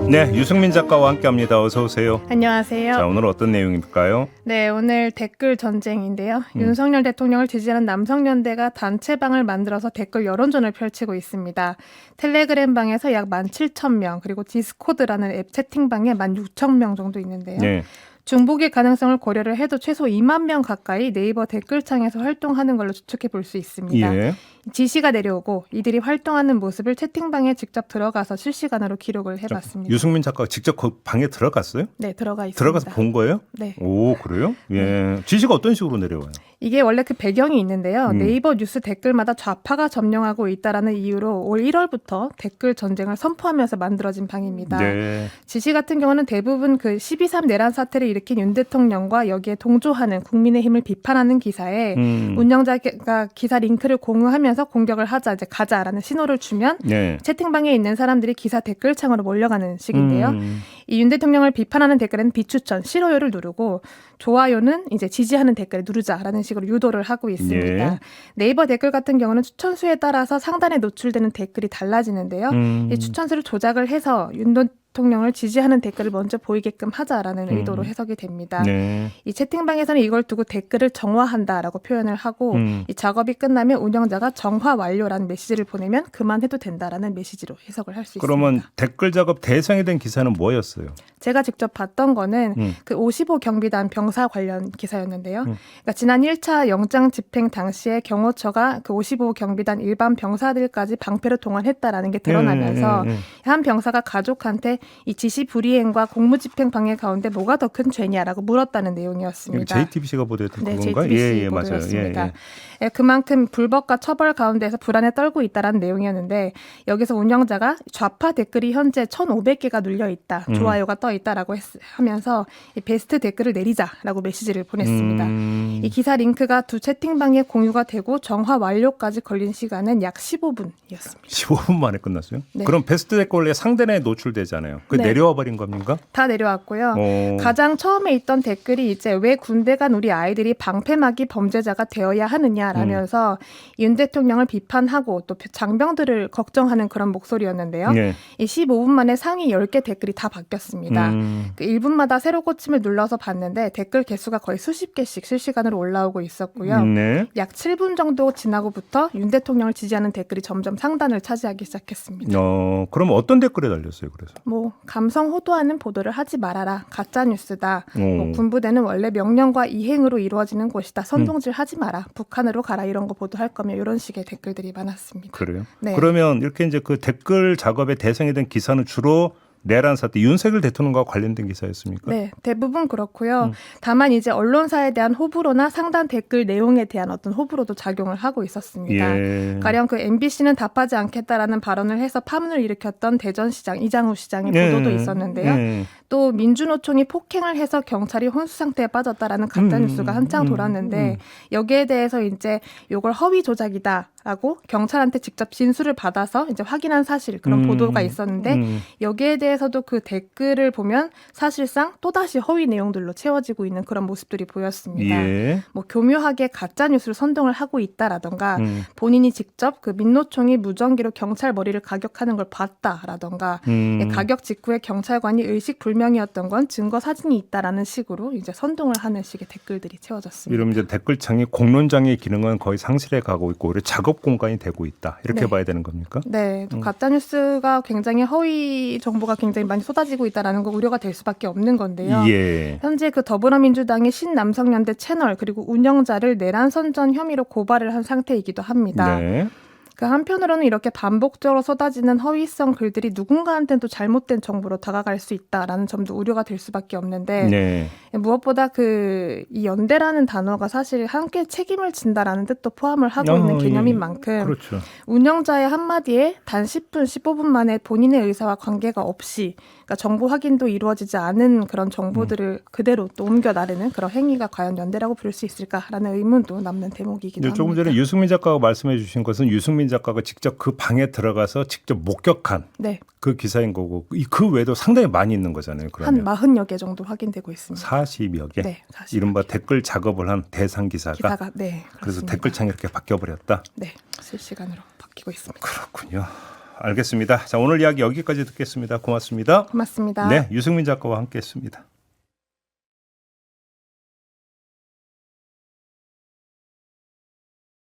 네, 유승민 작가와 함께합니다. 어서 오세요. 안녕하세요. 자, 오늘 어떤 내용일까요? 네, 오늘 댓글 전쟁인데요. 윤석열 대통령을 지지하는 남성연대가 단체방을 만들어서 댓글 여론전을 펼치고 있습니다. 텔레그램 방에서 약 17,000명, 그리고 디스코드라는 앱 채팅방에 16,000명 정도 있는데요. 네. 중복의 가능성을 고려를 해도 최소 2만 명 가까이 네이버 댓글창에서 활동하는 걸로 추측해 볼 수 있습니다. 예. 지시가 내려오고 이들이 활동하는 모습을 채팅방에 직접 들어가서 실시간으로 기록을 해봤습니다. 유승민 작가가 직접 그 방에 들어갔어요? 네, 들어가 있습니다. 들어가서 본 거예요? 네. 오, 그래요? 예. 지시가 어떤 식으로 내려와요? 이게 원래 그 배경이 있는데요. 네이버 뉴스 댓글마다 좌파가 점령하고 있다라는 이유로 올 1월부터 댓글 전쟁을 선포하면서 만들어진 방입니다. 네. 지시 같은 경우는 대부분 그 12.3 내란 사태를 일으킨 윤 대통령과 여기에 동조하는 국민의힘을 비판하는 기사에 운영자가 기사 링크를 공유하면서 공격을 하자, 이제 가자라는 신호를 주면 네. 채팅방에 있는 사람들이 기사 댓글창으로 몰려가는 식인데요. 이 윤 대통령을 비판하는 댓글은 비추천, 싫어요를 누르고 좋아요는 이제 지지하는 댓글을 누르자라는 식으로 유도를 하고 있습니다. 예. 네이버 댓글 같은 경우는 추천수에 따라서 상단에 노출되는 댓글이 달라지는데요. 이 추천수를 조작을 해서 윤 대통령을 지지하는 댓글을 먼저 보이게끔 하자라는 의도로 해석이 됩니다. 네. 이 채팅방에서는 이걸 두고 댓글을 정화한다라고 표현을 하고 이 작업이 끝나면 운영자가 정화 완료라는 메시지를 보내면 그만해도 된다라는 메시지로 해석을 할 수 있습니다. 그러면 댓글 작업 대상이 된 기사는 뭐였어요? 제가 직접 봤던 거는 그 55 경비단 병사 관련 기사였는데요. 그러니까 지난 1차 영장 집행 당시에 경호처가 그 55 경비단 일반 병사들까지 방패로 동원했다라는 게 드러나면서 한 병사가 가족한테 이 지시 불이행과 공무집행 방해 가운데 뭐가 더 큰 죄냐라고 물었다는 내용이었습니다. JTBC가 보도했던 네, 그건가요? JTBC 맞아요. 보도였습니다. 예, 그만큼 불법과 처벌 가운데서 불안에 떨고 있다라는 내용이었는데 여기서 운영자가 좌파 댓글이 현재 1,500개가 눌려 있다, 좋아요가 떠 있다라고 하면서 이 베스트 댓글을 내리자라고 메시지를 보냈습니다. 이 기사 링크가 두 채팅방에 공유가 되고 정화 완료까지 걸린 시간은 약 15분이었습니다. 15분 만에 끝났어요? 네. 그럼 베스트 댓글 원래 상단에 노출되잖아요. 그 네. 내려와 버린 겁니까? 다 내려왔고요. 오. 가장 처음에 있던 댓글이 이제 왜 군대 간 우리 아이들이 방패막이 범죄자가 되어야 하느냐라면서 윤 대통령을 비판하고 또 장병들을 걱정하는 그런 목소리였는데요. 네. 이 15분 만에 상위 10개 댓글이 다 바뀌었습니다. 그 1분마다 새로 꽂힘을 눌러서 봤는데 댓글 개수가 거의 수십 개씩 실시간으로 올라오고 있었고요. 네. 약 7분 정도 지나고부터 윤 대통령을 지지하는 댓글이 점점 상단을 차지하기 시작했습니다. 그럼 어떤 댓글에 달렸어요? 그래서 뭐 감성 호도하는 보도를 하지 말아라, 가짜 뉴스다. 오. 뭐 군부대는 원래 명령과 이행으로 이루어지는 곳이다. 선동질 하지 마라. 북한으로 가라. 이런 거 보도할 거면 이런 식의 댓글들이 많았습니다. 그래요? 네. 그러면 이렇게 이제 그 댓글 작업의 대상이 된 기사는 주로 내란 사태 윤석열 대통령과 관련된 기사였습니까? 네, 대부분 그렇고요. 다만 이제 언론사에 대한 호불호나 상단 댓글 내용에 대한 어떤 호불호도 작용을 하고 있었습니다. 예. 가령 그 MBC는 답하지 않겠다라는 발언을 해서 파문을 일으켰던 대전시장 이장우 시장의 보도도 있었는데요. 예. 또 민주노총이 폭행을 해서 경찰이 혼수 상태에 빠졌다라는 가짜 뉴스가 한창 돌았는데 여기에 대해서 이제 이걸 허위 조작이다라고 경찰한테 직접 진술을 받아서 이제 확인한 사실 그런 보도가 있었는데 여기에 대해서도 그 댓글을 보면 사실상 또다시 허위 내용들로 채워지고 있는 그런 모습들이 보였습니다. 예. 뭐 교묘하게 가짜 뉴스를 선동을 하고 있다라던가 본인이 직접 그 민노총이 무전기로 경찰 머리를 가격하는 걸 봤다라던가 가격 직후에 경찰관이 의식 불명이었던 건 증거 사진이 있다라는 식으로 이제 선동을 하는 식의 댓글들이 채워졌습니다. 이러면 이제 댓글창이 공론장의 기능은 거의 상실해 가고 있고 오히려 작업 공간이 되고 있다 이렇게 네. 봐야 되는 겁니까? 네, 또 가짜 뉴스가 굉장히 허위 정보가 굉장히 많이 쏟아지고 있다라는 거 우려가 될 수밖에 없는 건데요. 예. 현재 그 더불어민주당의 신남성연대 채널 그리고 운영자를 내란 선전 혐의로 고발을 한 상태이기도 합니다. 네. 그 한편으로는 이렇게 반복적으로 쏟아지는 허위성 글들이 누군가한테는 또 잘못된 정보로 다가갈 수 있다라는 점도 우려가 될 수밖에 없는데 네. 무엇보다 그 이 연대라는 단어가 사실 함께 책임을 진다라는 뜻도 포함을 하고 있는 개념인 만큼 그렇죠. 운영자의 한마디에 단 10분, 15분 만에 본인의 의사와 관계가 없이 그러니까 정보 확인도 이루어지지 않은 그런 정보들을 그대로 또 옮겨 나르는 그런 행위가 과연 연대라고 부를 수 있을까라는 의문도 남는 대목이기도 합니다. 조금 전에 유승민 작가가 말씀해 주신 것은 유승민 작가가 직접 그 방에 들어가서 직접 목격한 네. 그 기사인 거고 그 외에도 상당히 많이 있는 거잖아요. 그러면 한 40여 개 정도 확인되고 있습니다. 40여 개. 네, 40여 이른바 댓글 작업을 한 대상 기사가 네, 그래서 그렇습니다. 댓글창이 이렇게 바뀌어 버렸다. 네, 실시간으로 바뀌고 있습니다. 그렇군요. 알겠습니다. 자, 오늘 이야기 여기까지 듣겠습니다. 고맙습니다. 고맙습니다. 네, 유승민 작가와 함께했습니다.